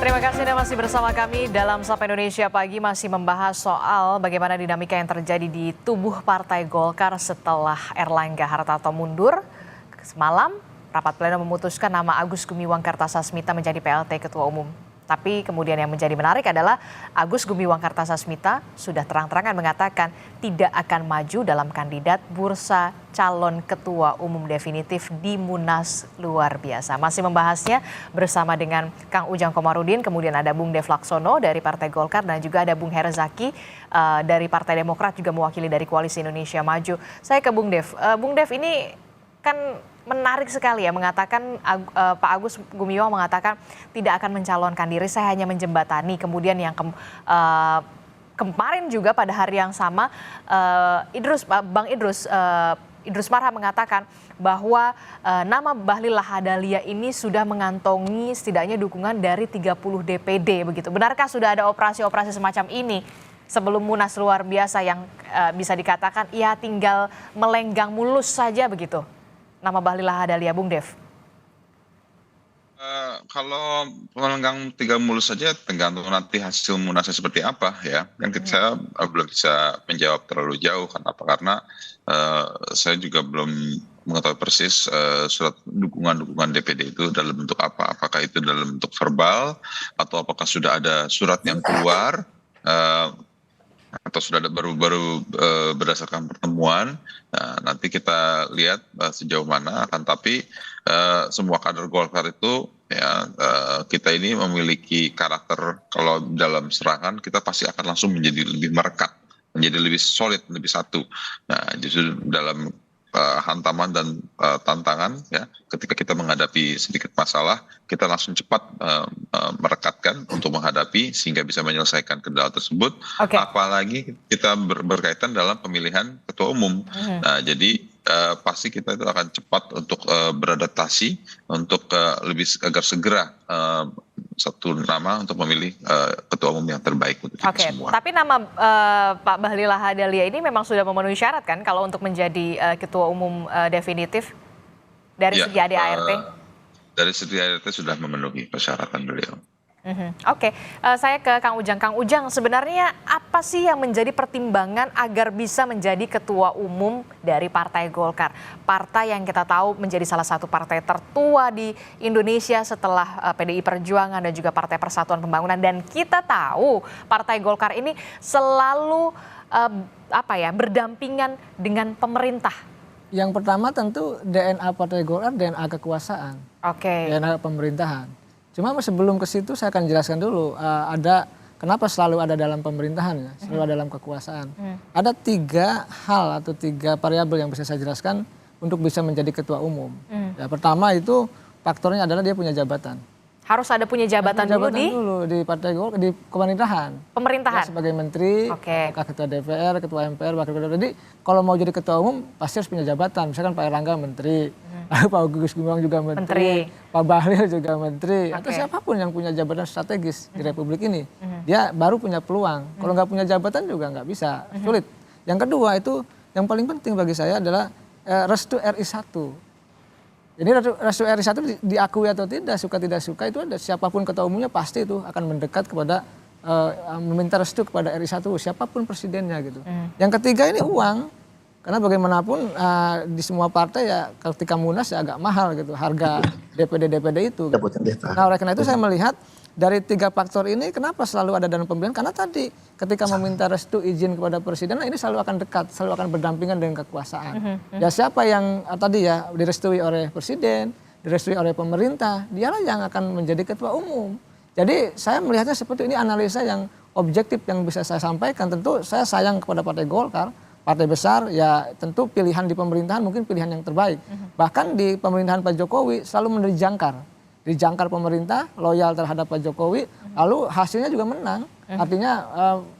Terima kasih Anda masih bersama kami dalam Sapa Indonesia Pagi, masih membahas soal bagaimana dinamika yang terjadi di tubuh Partai Golkar setelah Erlangga Hartarto mundur. Semalam, rapat pleno memutuskan nama Agus Gumiwang Kartasasmita menjadi PLT Ketua Umum. Tapi kemudian yang menjadi menarik adalah Agus Gumiwang Kartasasmita sudah terang-terangan mengatakan tidak akan maju dalam kandidat bursa calon ketua umum definitif di Munas luar biasa. Masih membahasnya bersama dengan Kang Ujang Komarudin, kemudian ada Bung Dev Laksono dari Partai Golkar dan juga ada Bung Herzaki dari Partai Demokrat juga mewakili dari Koalisi Indonesia Maju. Saya ke Bung Dev. Bung Dev, ini kan menarik sekali ya, mengatakan Pak Agus Gumiwang mengatakan tidak akan mencalonkan diri, saya hanya menjembatani. Kemudian yang kemarin juga pada hari yang sama Bang Idrus Marham mengatakan bahwa nama Bahlil Lahadalia ini sudah mengantongi setidaknya dukungan dari 30 DPD begitu. Benarkah sudah ada operasi-operasi semacam ini sebelum Munas luar biasa yang bisa dikatakan ya tinggal melenggang mulus saja begitu? Nama Bahlil Lahadalia, Bung Dev. Kalau melenggang tiga mulus saja tergantung nanti hasil munasnya seperti apa ya. Yang saya belum bisa menjawab terlalu jauh. Karena saya juga belum mengetahui persis surat dukungan DPD itu dalam bentuk apa. Apakah itu dalam bentuk verbal atau apakah sudah ada surat yang keluar atau sudah ada baru berdasarkan pertemuan. Nah, nanti kita lihat sejauh mana. Akan tapi semua kader Golkar itu ya kita ini memiliki karakter, kalau dalam serangan kita pasti akan langsung menjadi lebih merekat, menjadi lebih solid, lebih satu. Nah, justru dalam hantaman dan tantangan ya, ketika kita menghadapi sedikit masalah, kita langsung cepat merekatkan untuk menghadapi sehingga bisa menyelesaikan kendala tersebut. Okay. Apalagi kita berkaitan dalam pemilihan ketua umum. Nah, jadi pasti kita itu akan cepat untuk beradaptasi untuk agar segera satu nama untuk memilih ketua umum yang terbaik untuk kita semua. Tapi nama Pak Bahlil Lahadalia ini memang sudah memenuhi syarat kan kalau untuk menjadi ketua umum definitif dari segi ADART? Dari segi ADART sudah memenuhi persyaratan beliau. Oke, saya ke Kang Ujang. Kang Ujang, sebenarnya apa sih yang menjadi pertimbangan agar bisa menjadi ketua umum dari Partai Golkar? Partai yang kita tahu menjadi salah satu partai tertua di Indonesia setelah PDI Perjuangan dan juga Partai Persatuan Pembangunan. Dan kita tahu Partai Golkar ini selalu berdampingan dengan pemerintah. Yang pertama tentu DNA Partai Golkar, DNA kekuasaan, DNA pemerintahan. Cuma sebelum ke situ saya akan jelaskan dulu kenapa selalu ada dalam pemerintahan ya, selalu ada dalam kekuasaan. Ada 3 hal atau 3 variabel yang bisa saya jelaskan untuk bisa menjadi ketua umum. Ya, pertama itu faktornya adalah dia punya jabatan. Harus ada punya jabatan dulu di Partai Golkar, di pemerintahan. Pemerintahan. Ya, sebagai menteri, ketua DPR, ketua MPR, wakil ketua. Jadi kalau mau jadi ketua umum pasti harus punya jabatan. Misalkan Pak Erlangga menteri, Pak Agus Gumiwang juga menteri, Pak Bahlil juga menteri, atau siapapun yang punya jabatan strategis di Republik ini, dia baru punya peluang. Kalau nggak punya jabatan juga nggak bisa, sulit. Yang kedua itu yang paling penting bagi saya adalah restu RI 1. Jadi restu RI 1 diakui atau tidak suka itu ada, siapapun ketua umumnya pasti itu akan mendekat kepada meminta restu kepada RI 1, siapapun presidennya gitu. Yang ketiga ini uang, karena bagaimanapun di semua partai ya ketika munas ya agak mahal gitu harga DPD itu. Nah, oleh karena itu saya melihat dari 3 faktor ini kenapa selalu ada dalam pemilihan, karena tadi ketika meminta restu izin kepada presiden, nah ini selalu akan dekat, selalu akan berdampingan dengan kekuasaan. Ya siapa yang tadi ya direstui oleh presiden, direstui oleh pemerintah, dialah yang akan menjadi ketua umum. Jadi saya melihatnya seperti ini, analisa yang objektif yang bisa saya sampaikan. Tentu saya sayang kepada Partai Golkar, partai besar, ya tentu pilihan di pemerintahan mungkin pilihan yang terbaik. Bahkan di pemerintahan Pak Jokowi selalu dijangkar pemerintah, loyal terhadap Pak Jokowi, lalu hasilnya juga menang. Artinya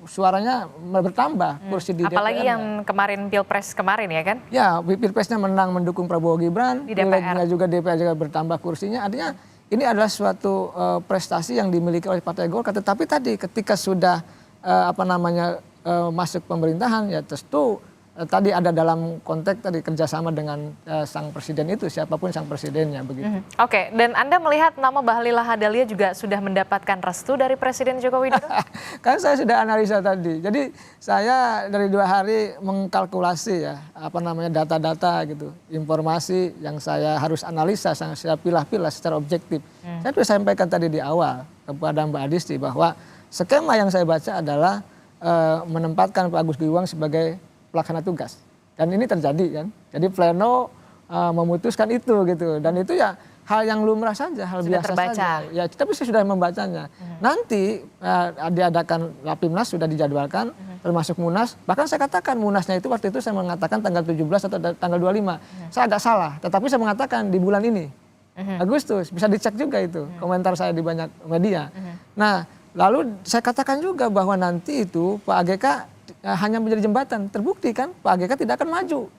suaranya bertambah kursi di DPR. Apalagi yang kemarin Pilpres kemarin ya kan? Ya, Pilpresnya menang mendukung Prabowo Gibran, pilegnya juga DPR juga bertambah kursinya. Artinya ini adalah suatu prestasi yang dimiliki oleh Partai Golkar. Tetapi tadi ketika sudah masuk pemerintahan ya tentu tadi ada dalam konteks tadi kerjasama dengan sang presiden itu, siapapun sang presidennya begitu. Oke, dan Anda melihat nama Bahlil Lahadalia juga sudah mendapatkan restu dari Presiden Joko Widodo? Kan saya sudah analisa tadi. Jadi saya dari 2 hari mengkalkulasi ya, data-data gitu, informasi yang saya harus analisa, saya pilah-pilah secara objektif. Saya sudah sampaikan tadi di awal kepada Mbak Adisti bahwa skema yang saya baca adalah menempatkan Pak Agus Gumiwang sebagai pelaksana tugas. Dan ini terjadi kan. Jadi pleno memutuskan itu gitu. Dan itu ya hal yang lumrah saja, hal sudah biasa terbaca saja. Ya, tapi saya sudah membacanya. Nanti diadakan Rapimnas sudah dijadwalkan, termasuk Munas. Bahkan saya katakan Munasnya itu waktu itu saya mengatakan tanggal 17 atau tanggal 25. Saya agak salah, tetapi saya mengatakan di bulan ini. Agustus, bisa dicek juga itu komentar saya di banyak media. Nah, lalu saya katakan juga bahwa nanti itu Pak AGK hanya menjadi jembatan. Terbukti kan Pak AGK tidak akan maju.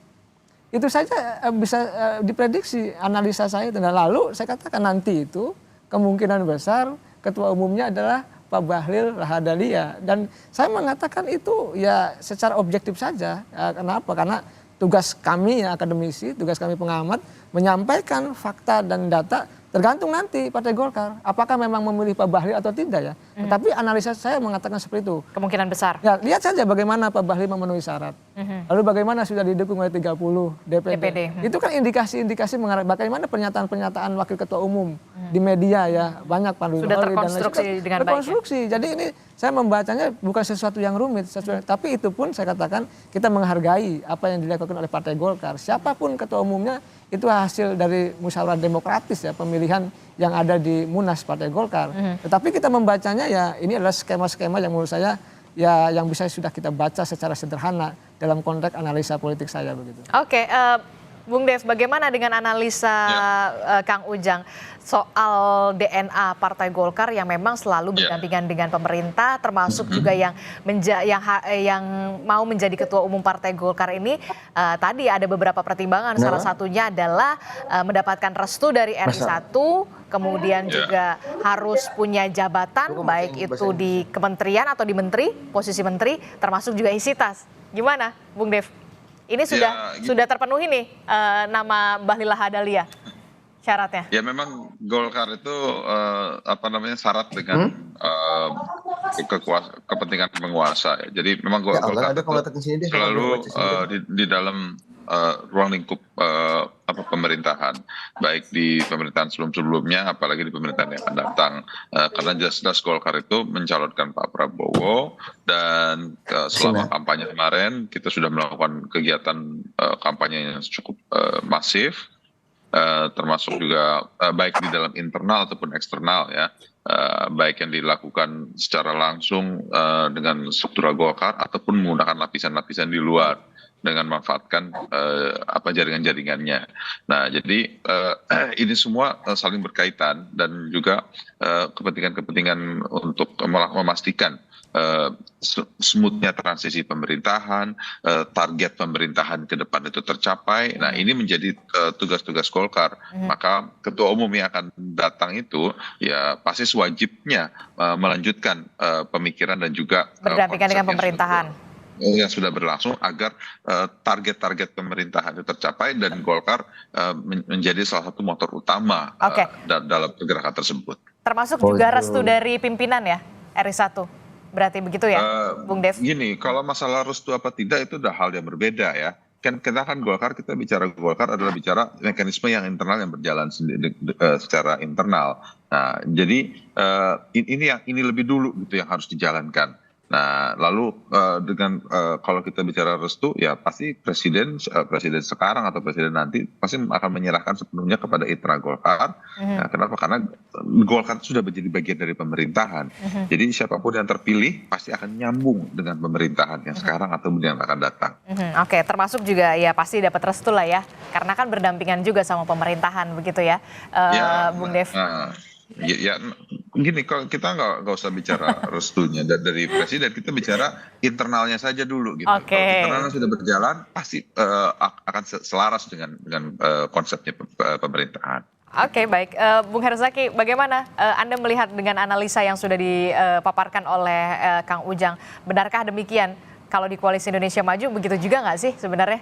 Itu saja bisa diprediksi analisa saya. Dan lalu saya katakan nanti itu kemungkinan besar ketua umumnya adalah Pak Bahlil Lahadalia. Dan saya mengatakan itu ya secara objektif saja. Kenapa? Karena tugas kami ya akademisi, tugas kami pengamat menyampaikan fakta dan data. Tergantung nanti Partai Golkar, apakah memang memilih Pak Bahlil atau tidak ya. Tapi analisa saya mengatakan seperti itu. Kemungkinan besar. Ya, lihat saja bagaimana Pak Bahlil memenuhi syarat. Lalu bagaimana sudah didukung oleh 30 DPD. Itu kan indikasi-indikasi mengarah bagaimana pernyataan-pernyataan Wakil Ketua Umum di media ya. Banyak Pandu Sudah terkonstruksi dengan baik. Jadi ini saya membacanya bukan sesuatu yang rumit. Tapi itu pun saya katakan kita menghargai apa yang dilakukan oleh Partai Golkar. Siapapun Ketua Umumnya itu hasil dari musyawarah demokratis ya, pemilihan yang ada di Munas Partai Golkar. Tetapi kita membacanya ya ini adalah skema-skema yang menurut saya ya yang bisa sudah kita baca secara sederhana dalam konteks analisa politik saya begitu. Oke, Bung Dev, bagaimana dengan analisa Kang Ujang soal DNA Partai Golkar yang memang selalu berdampingan dengan pemerintah, termasuk juga yang mau menjadi ketua umum Partai Golkar ini tadi ada beberapa pertimbangan, salah satunya adalah mendapatkan restu dari RI1, kemudian juga harus punya jabatan baik itu di kementerian atau di menteri, posisi menteri, termasuk juga isi tas. Gimana, Bung Dev? Ini sudah terpenuhi nih nama Bahlil Lahadalia syaratnya. Ya memang Golkar itu syarat dengan kepentingan penguasa. Jadi memang Golkar itu selalu di dalam ruang lingkup pemerintahan, baik di pemerintahan sebelumnya, apalagi di pemerintahan yang akan datang. Karena jelas-jelas Golkar itu mencalonkan Pak Prabowo dan selama kampanye kemarin kita sudah melakukan kegiatan kampanye yang cukup masif, termasuk juga baik di dalam internal ataupun eksternal ya. Baik yang dilakukan secara langsung dengan struktural Golkar ataupun menggunakan lapisan-lapisan di luar dengan memanfaatkan jaringan-jaringannya. Nah, jadi ini semua saling berkaitan dan juga kepentingan-kepentingan untuk memastikan smoothnya transisi pemerintahan, target pemerintahan ke depan itu tercapai. Nah, ini menjadi tugas-tugas Golkar. Maka ketua umum yang akan datang itu ya pasti wajibnya melanjutkan pemikiran dan juga berdampingan dengan pemerintahan yang sudah berlangsung agar target-target pemerintahan itu tercapai dan Golkar menjadi salah satu motor utama dalam pergerakan tersebut. Termasuk juga restu dari pimpinan ya RI1. Berarti begitu ya, Bung Dev? Gini, kalau masalah restu apa tidak itu udah hal yang berbeda ya. Kita Golkar, kita bicara Golkar adalah bicara mekanisme yang internal yang berjalan sendiri secara internal. Nah, jadi ini lebih dulu gitu yang harus dijalankan. Nah, lalu dengan kalau kita bicara restu, ya pasti presiden sekarang atau presiden nanti pasti akan menyerahkan sepenuhnya kepada internal Golkar. Nah, kenapa? Karena Golkar sudah menjadi bagian dari pemerintahan. Jadi siapapun yang terpilih pasti akan nyambung dengan pemerintahan yang sekarang atau yang akan datang. Oke, termasuk juga ya pasti dapat restu lah ya, karena kan berdampingan juga sama pemerintahan begitu ya, Bung Dev. Ya, gini, kalau kita nggak usah bicara restunya dari presiden, kita bicara internalnya saja dulu gitu. Kalau internalnya sudah berjalan, pasti akan selaras dengan konsepnya pemerintahan. Oke, baik. Bung Herzaki, bagaimana Anda melihat dengan analisa yang sudah dipaparkan oleh Kang Ujang? Benarkah demikian? kalau di Koalisi Indonesia Maju begitu juga nggak sih sebenarnya?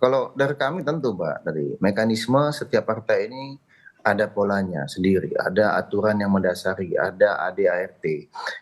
Kalau dari kami tentu Mbak, dari mekanisme setiap partai ini ada polanya sendiri, ada aturan yang mendasari, ada ADART.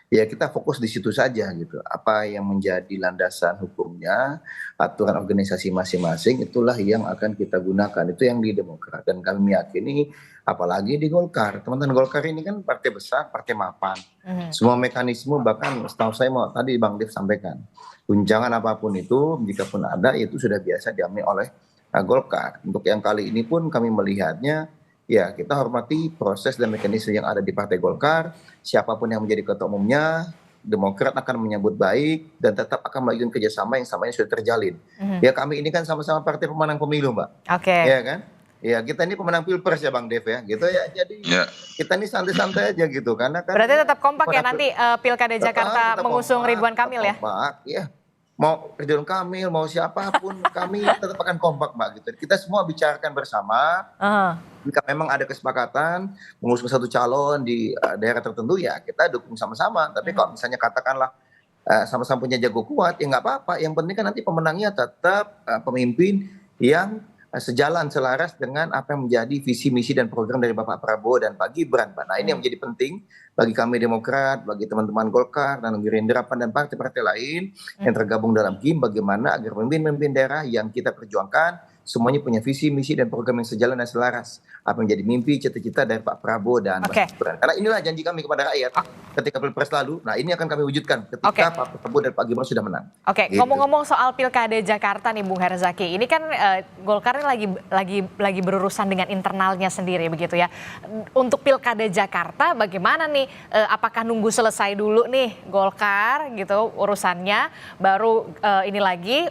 Ya kita fokus di situ saja gitu. Apa yang menjadi landasan hukumnya, aturan organisasi masing-masing itulah yang akan kita gunakan. Itu yang di Demokrat. Dan kami meyakini apalagi di Golkar. Teman-teman Golkar ini kan partai besar, partai mapan. Semua mekanisme bahkan setahu saya mau tadi Bang Dev sampaikan. Guncangan apapun itu, jika pun ada, itu sudah biasa diambil oleh Golkar. Untuk yang kali ini pun kami melihatnya, ya kita hormati proses dan mekanisme yang ada di Partai Golkar. Siapapun yang menjadi ketua umumnya, Demokrat akan menyambut baik dan tetap akan melakukan kerjasama yang samanya sudah terjalin. Ya kami ini kan sama-sama partai pemenang pemilu Mbak. Oke. Ya kan? Ya kita ini pemenang pilpres ya Bang Dev ya, gitu ya. Jadi kita ini santai-santai aja gitu, karena kan. Berarti tetap kompak ya nanti Pilkada Jakarta mengusung Ridwan Kamil ya? Kompak, ya. Mau Ridwan Kamil, mau siapapun, kami tetap akan kompak Mbak gitu. Kita semua bicarakan bersama. Jika memang ada kesepakatan mengusung satu calon di daerah tertentu ya kita dukung sama-sama. Tapi kalau misalnya katakanlah sama-sama punya jago kuat ya nggak apa-apa. Yang penting kan nanti pemenangnya tetap pemimpin yang sejalan selaras dengan apa yang menjadi visi misi dan program dari Bapak Prabowo dan Pak Gibran Pak. Nah ini yang menjadi penting bagi kami Demokrat, bagi teman-teman Golkar dan Gerindra Pan dan partai-partai lain yang tergabung dalam KIM, bagaimana agar pemimpin-pemimpin daerah yang kita perjuangkan semuanya punya visi misi dan program yang sejalan dan selaras apa yang menjadi mimpi cita-cita dari Pak Prabowo dan Mas Gibran. Karena inilah janji kami kepada rakyat ketika pilpres lalu. Nah ini akan kami wujudkan ketika Pak Prabowo dan Pak Gibran sudah menang. Gitu. Ngomong-ngomong soal Pilkada Jakarta nih Bung Herzaki, ini kan Golkar ini lagi berurusan dengan internalnya sendiri begitu ya. Untuk Pilkada Jakarta bagaimana nih? Apakah nunggu selesai dulu nih Golkar gitu urusannya, baru ini lagi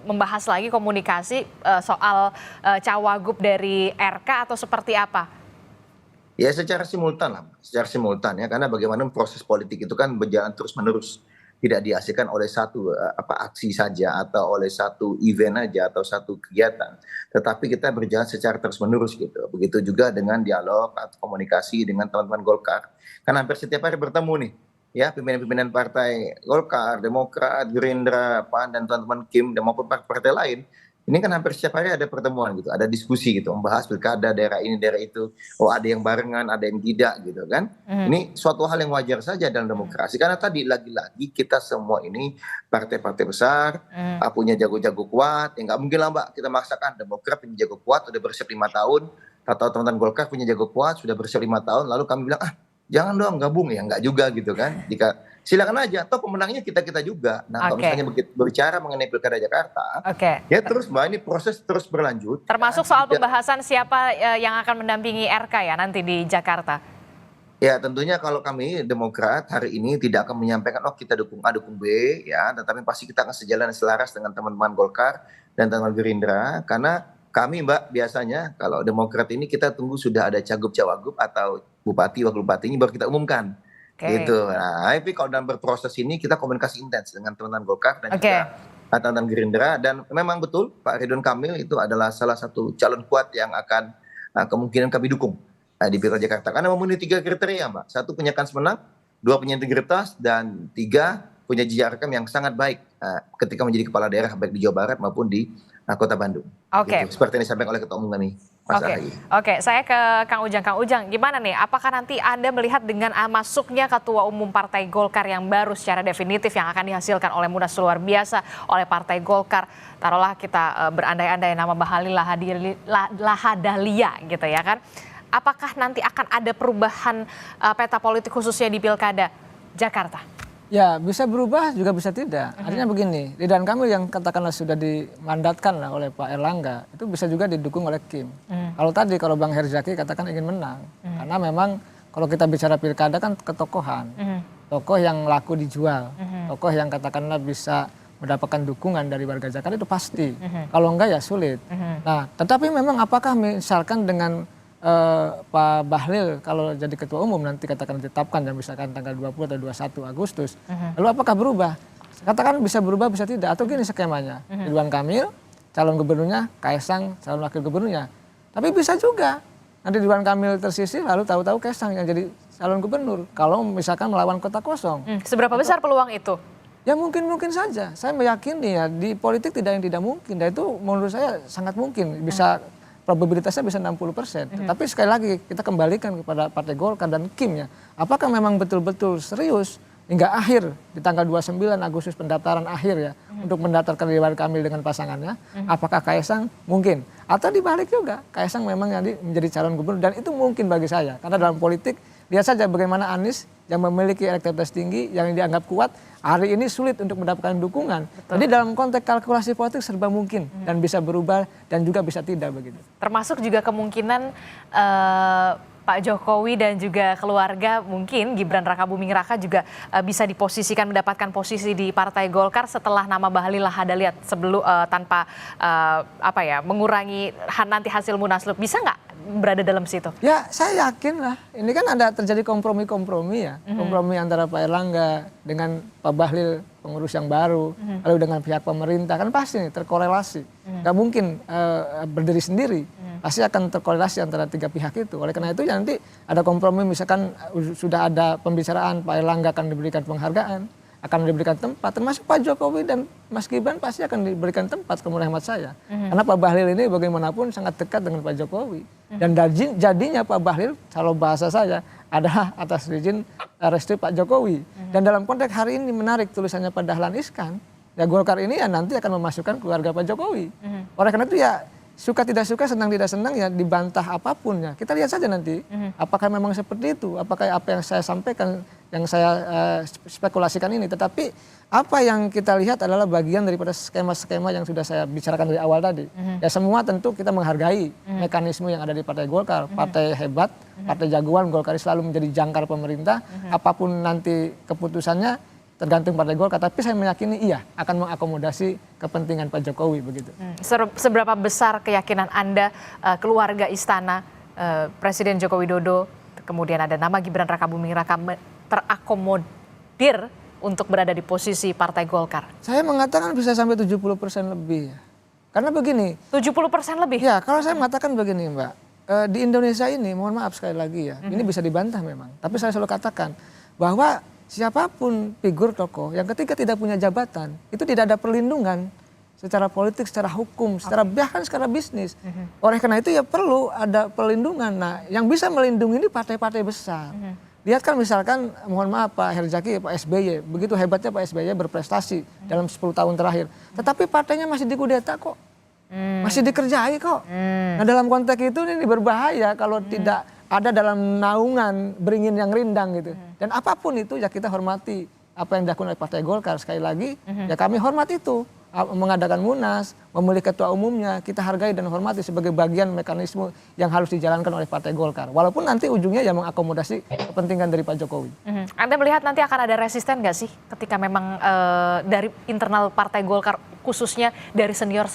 membahas lagi komunikasi soal cawagup dari RK atau seperti apa? Ya secara simultan ya, karena bagaimana proses politik itu kan berjalan terus menerus, tidak dihasilkan oleh satu aksi saja atau oleh satu event aja atau satu kegiatan, tetapi kita berjalan secara terus menerus gitu. Begitu juga dengan dialog atau komunikasi dengan teman-teman Golkar, kan hampir setiap hari bertemu nih. Ya, pimpinan-pimpinan partai Golkar, Demokrat, Gerindra, PAN, dan teman-teman KIM, dan maupun partai lain. Ini kan hampir setiap hari ada pertemuan gitu, ada diskusi gitu, membahas pilkada daerah ini, daerah itu. Oh ada yang barengan, ada yang tidak gitu kan. Ini suatu hal yang wajar saja dalam demokrasi. Karena tadi lagi-lagi kita semua ini partai-partai besar, punya jago-jago kuat. Ya nggak mungkin lah Mbak, kita maksakan Demokrat punya jago kuat, udah bersiap 5 tahun. Atau teman-teman Golkar punya jago kuat, sudah bersiap 5 tahun. Lalu kami bilang, jangan dong gabung ya, nggak juga gitu kan. Jika silakan aja, atau pemenangnya kita juga. Nah kalau misalnya berbicara mengenai Pilkada Jakarta, ya terus Mbak ini proses terus berlanjut. Termasuk soal pembahasan siapa yang akan mendampingi RK ya nanti di Jakarta. Ya tentunya kalau kami Demokrat hari ini tidak akan menyampaikan kita dukung A dukung B ya, tetapi pasti kita akan sejalan selaras dengan teman-teman Golkar dan teman-teman Gerindra, karena kami Mbak biasanya kalau Demokrat ini kita tunggu sudah ada cagup-cawagup atau bupati wakil bupati ini baru kita umumkan. Gitu. Nah, tapi kalau dalam berproses ini kita komunikasi intens dengan teman-teman Golkar dan juga teman-teman Gerindra, dan memang betul Pak Ridwan Kamil itu adalah salah satu calon kuat yang akan kemungkinan kami dukung di Pilkada Jakarta karena memenuhi 3 kriteria Mbak. 1 punya kans menang, 2 punya integritas, dan 3 punya jejak rekam yang sangat baik ketika menjadi kepala daerah baik di Jawa Barat maupun di Kota Bandung. Gitu. Seperti yang disampaikan oleh Ketua Umum kami, Mas Ahaye. Saya ke Kang Ujang. Kang Ujang, gimana nih? Apakah nanti Anda melihat dengan masuknya Ketua Umum Partai Golkar yang baru secara definitif yang akan dihasilkan oleh Munas luar biasa oleh Partai Golkar, taruhlah kita berandai-andai nama Bahlil Lahadalia gitu ya kan? Apakah nanti akan ada perubahan peta politik khususnya di Pilkada Jakarta? Ya bisa berubah juga bisa tidak. Artinya begini, Ridwan Kamil yang katakanlah sudah dimandatkan lah oleh Pak Erlangga itu bisa juga didukung oleh KIM. Kalau Bang Herzaki katakan ingin menang, karena memang kalau kita bicara pilkada kan ketokohan, tokoh yang laku dijual, tokoh yang katakanlah bisa mendapatkan dukungan dari warga Jakarta itu pasti. Kalau enggak ya sulit. Nah, tetapi memang apakah misalkan dengan Pak Bahlil kalau jadi ketua umum nanti katakan ditetapkan dan misalkan tanggal 20 atau 21 Agustus. Lalu apakah berubah? Katakan bisa berubah bisa tidak, atau gini skemanya. Ridwan Kamil calon gubernurnya, Kaesang calon wakil gubernurnya. Tapi bisa juga nanti Ridwan Kamil tersisih lalu tahu-tahu Kaesang yang jadi calon gubernur kalau misalkan melawan kota kosong. Seberapa besar peluang itu? Ya mungkin saja. Saya meyakini ya di politik tidak yang tidak mungkin. Dan itu menurut saya sangat mungkin bisa probabilitasnya bisa 60%. Tapi sekali lagi kita kembalikan kepada Partai Golkar dan Kim ya. Apakah memang betul-betul serius hingga akhir di tanggal 29 Agustus pendaftaran akhir ya untuk mendaftarkan Ridwan Kamil dengan pasangannya? Apakah Kaisang mungkin? Atau dibalik juga Kaisang memang nanti menjadi calon gubernur dan itu mungkin bagi saya karena dalam politik lihat saja bagaimana Anies yang memiliki elektabilitas tinggi yang dianggap kuat hari ini sulit untuk mendapatkan dukungan. Jadi dalam konteks kalkulasi politik serba mungkin dan bisa berubah dan juga bisa tidak begitu. Termasuk juga kemungkinan Pak Jokowi dan juga keluarga mungkin Gibran Rakabuming Raka juga bisa diposisikan mendapatkan posisi di Partai Golkar setelah nama Bahlil Lahadalia sebelum tanpa mengurangi nanti hasil munaslup. Bisa nggak berada dalam situ? Ya saya yakin lah. Ini kan ada terjadi kompromi ya. Kompromi antara Pak Erlangga dengan Pak Bahlil pengurus yang baru. Lalu dengan pihak pemerintah kan pasti nih terkorelasi. Nggak mungkin berdiri sendiri. Pasti akan terkorelasi antara tiga pihak itu. Oleh karena itu ya nanti ada kompromi misalkan sudah ada pembicaraan Pak Erlangga akan diberikan penghargaan, akan diberikan tempat, termasuk Pak Jokowi dan Mas Gibran pasti akan diberikan tempat menurut hemat saya. Karena Pak Bahlil ini bagaimanapun sangat dekat dengan Pak Jokowi. Dan jadinya Pak Bahlil, kalau bahasa saya, adalah atas izin restu Pak Jokowi. Dan dalam konteks hari ini menarik tulisannya Pak Dahlan Iskan, ya Golkar ini ya nanti akan memasukkan keluarga Pak Jokowi. Oleh karena itu ya suka tidak suka, senang tidak senang ya dibantah apapun ya. Kita lihat saja nanti apakah memang seperti itu, apakah apa yang saya sampaikan, yang saya spekulasikan ini. Tetapi apa yang kita lihat adalah bagian daripada skema-skema yang sudah saya bicarakan dari awal tadi. Ya semua tentu kita menghargai mekanisme yang ada di Partai Golkar. Partai hebat, partai jagoan, Golkar selalu menjadi jangkar pemerintah. Apapun nanti keputusannya tergantung Partai Golkar, tapi saya meyakini iya akan mengakomodasi kepentingan Pak Jokowi begitu. Seberapa besar keyakinan Anda keluarga istana Presiden Joko Widodo, kemudian ada nama Gibran Rakabuming Raka terakomodir untuk berada di posisi Partai Golkar? Saya mengatakan bisa sampai 70% lebih. Karena begini. 70% lebih? Ya, kalau saya mengatakan begini Mbak, di Indonesia ini, mohon maaf sekali lagi ya, ini bisa dibantah memang. Tapi saya selalu katakan bahwa siapapun figur tokoh yang ketika tidak punya jabatan itu tidak ada perlindungan secara politik, secara hukum, bahkan secara bisnis. Oleh karena itu ya perlu ada perlindungan. Nah, yang bisa melindungi ini partai-partai besar. Lihat kan misalkan, mohon maaf Pak Herzaki, Pak SBY, begitu hebatnya Pak SBY berprestasi dalam 10 tahun terakhir. Tetapi partainya masih dikudeta kok, masih dikerjai kok. Nah dalam konteks itu ini berbahaya kalau tidak ada dalam naungan beringin yang rindang gitu. Dan apapun itu ya kita hormati apa yang dilakukan oleh Partai Golkar. Sekali lagi ya kami hormati itu. Mengadakan munas, memilih ketua umumnya, kita hargai dan hormati sebagai bagian mekanisme yang harus dijalankan oleh Partai Golkar. Walaupun nanti ujungnya ya mengakomodasi kepentingan dari Pak Jokowi. Anda melihat nanti akan ada resisten nggak sih ketika memang dari internal Partai Golkar, khususnya dari senior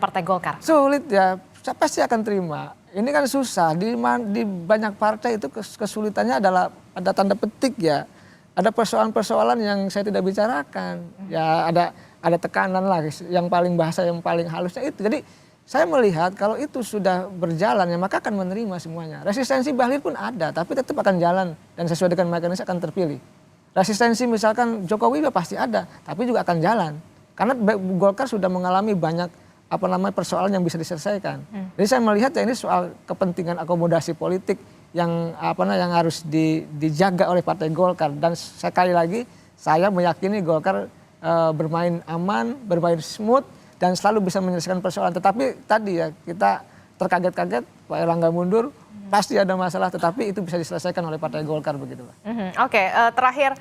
Partai Golkar? Sulit ya, saya pasti akan terima. Ini kan susah, di banyak partai itu kesulitannya adalah ada tanda petik ya. Ada persoalan-persoalan yang saya tidak bicarakan. Ya ada tekanan lah yang paling bahasa yang paling halusnya itu. Jadi saya melihat kalau itu sudah berjalan ya maka akan menerima semuanya. Resistensi Bahlil pun ada tapi tetap akan jalan dan sesuai dengan mekanisme akan terpilih. Resistensi misalkan Jokowi ya pasti ada tapi juga akan jalan. Karena Golkar sudah mengalami banyak persoalan yang bisa diselesaikan. Jadi saya melihat ya ini soal kepentingan akomodasi politik yang yang harus dijaga oleh Partai Golkar. Dan sekali lagi saya meyakini Golkar bermain aman, bermain smooth dan selalu bisa menyelesaikan persoalan. Tetapi tadi ya kita terkaget-kaget Pak Erlangga mundur, pasti ada masalah tetapi itu bisa diselesaikan oleh Partai Golkar begitu Pak. Oke, terakhir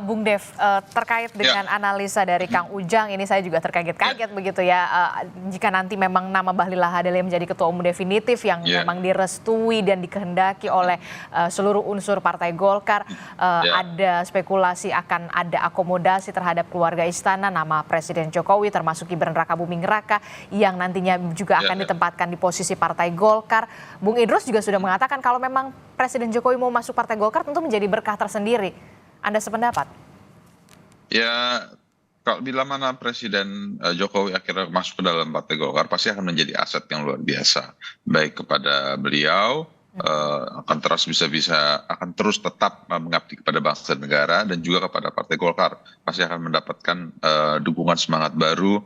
Bung Dev terkait dengan analisa dari Kang Ujang ini saya juga terkaget-kaget begitu ya jika nanti memang nama Bahlil Lahadalia menjadi ketua umum definitif yang memang direstui dan dikehendaki oleh seluruh unsur Partai Golkar, ada spekulasi akan ada akomodasi terhadap keluarga istana, nama Presiden Jokowi termasuk Gibran Rakabuming Raka yang nantinya juga akan ditempatkan di posisi Partai Golkar. Bung Idrus juga sudah mengatakan kalau memang Presiden Jokowi mau masuk Partai Golkar tentu menjadi berkah tersendiri. Anda sependapat? Ya, kalau bila mana Presiden Jokowi akhirnya masuk ke dalam Partai Golkar pasti akan menjadi aset yang luar biasa. Baik kepada beliau akan terus tetap mengabdi kepada bangsa dan negara dan juga kepada Partai Golkar. Pasti akan mendapatkan dukungan semangat baru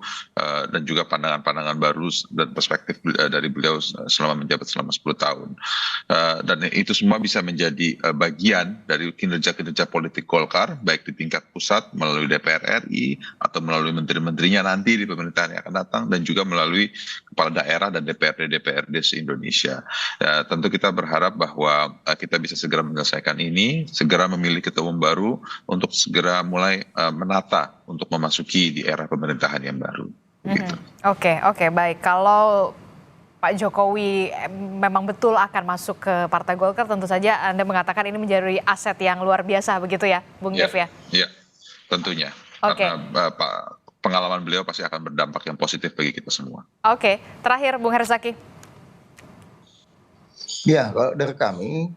dan juga pandangan-pandangan baru dan perspektif dari beliau selama menjabat selama 10 tahun. Dan itu semua bisa menjadi bagian dari kinerja-kinerja politik Golkar, baik di tingkat pusat melalui DPR RI atau melalui menteri-menterinya nanti di pemerintahan yang akan datang, dan juga melalui kepala daerah dan DPRD se-Indonesia. Tentu kita berharap bahwa kita bisa segera menyelesaikan ini, segera memilih ketua umum baru untuk segera mulai menata untuk memasuki di era pemerintahan yang baru. Gitu. Oke, baik. Kalau Pak Jokowi memang betul akan masuk ke Partai Golkar, tentu saja Anda mengatakan ini menjadi aset yang luar biasa begitu ya, Bung Dev ya? Iya, tentunya. Oke. Karena pengalaman beliau pasti akan berdampak yang positif bagi kita semua. Oke, terakhir Bung Herzaki. Ya, kalau dari kami,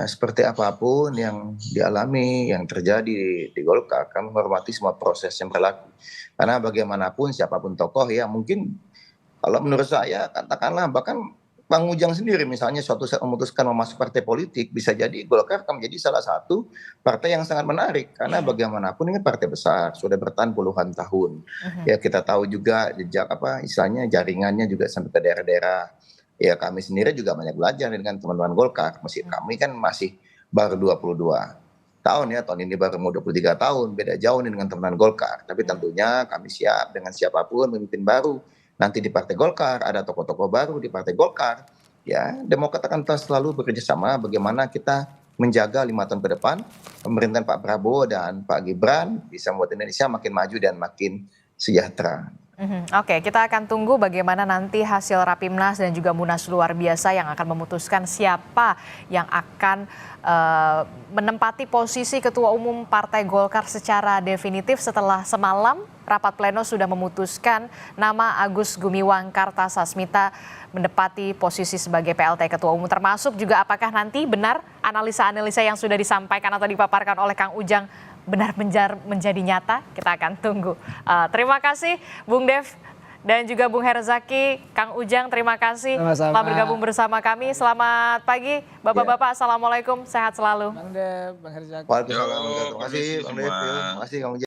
seperti apapun yang dialami, yang terjadi di Golkar, kami menghormati semua proses yang berlaku. Karena bagaimanapun siapapun tokoh ya, mungkin kalau menurut saya katakanlah bahkan Bang Ujang sendiri misalnya suatu saat memutuskan masuk partai politik, bisa jadi Golkar akan menjadi salah satu partai yang sangat menarik. Karena bagaimanapun ini partai besar, sudah bertahan puluhan tahun. Ya kita tahu juga jejak istilahnya jaringannya juga sampai ke daerah-daerah. Ya kami sendiri juga banyak belajar dengan teman-teman Golkar. Kami kan masih baru 22 tahun ya, tahun ini baru mau 23 tahun, beda jauh nih dengan teman-teman Golkar. Tapi tentunya kami siap dengan siapapun pemimpin baru. Nanti di Partai Golkar, ada tokoh-tokoh baru di Partai Golkar. Ya, Demokrat akan terus selalu bekerja sama bagaimana kita menjaga 5 tahun ke depan, pemerintahan Pak Prabowo dan Pak Gibran bisa membuat Indonesia makin maju dan makin sejahtera. Oke, kita akan tunggu bagaimana nanti hasil Rapimnas dan juga Munas luar biasa yang akan memutuskan siapa yang akan menempati posisi Ketua Umum Partai Golkar secara definitif setelah semalam rapat pleno sudah memutuskan nama Agus Gumiwang Kartasasmita menempati posisi sebagai PLT Ketua Umum, termasuk juga apakah nanti benar analisa-analisa yang sudah disampaikan atau dipaparkan oleh Kang Ujang benar menjadi nyata. Kita akan tunggu. Terima kasih Bung Dev dan juga Bung Herzaki. Kang Ujang, terima kasih telah bergabung bersama kami. Selamat pagi Bapak-Bapak. Assalamualaikum, sehat selalu. Bang Dev, Bang Herzaki. Waalaikumsalam. Terima kasih Bang Dev. Terima kasih Kang Ujang.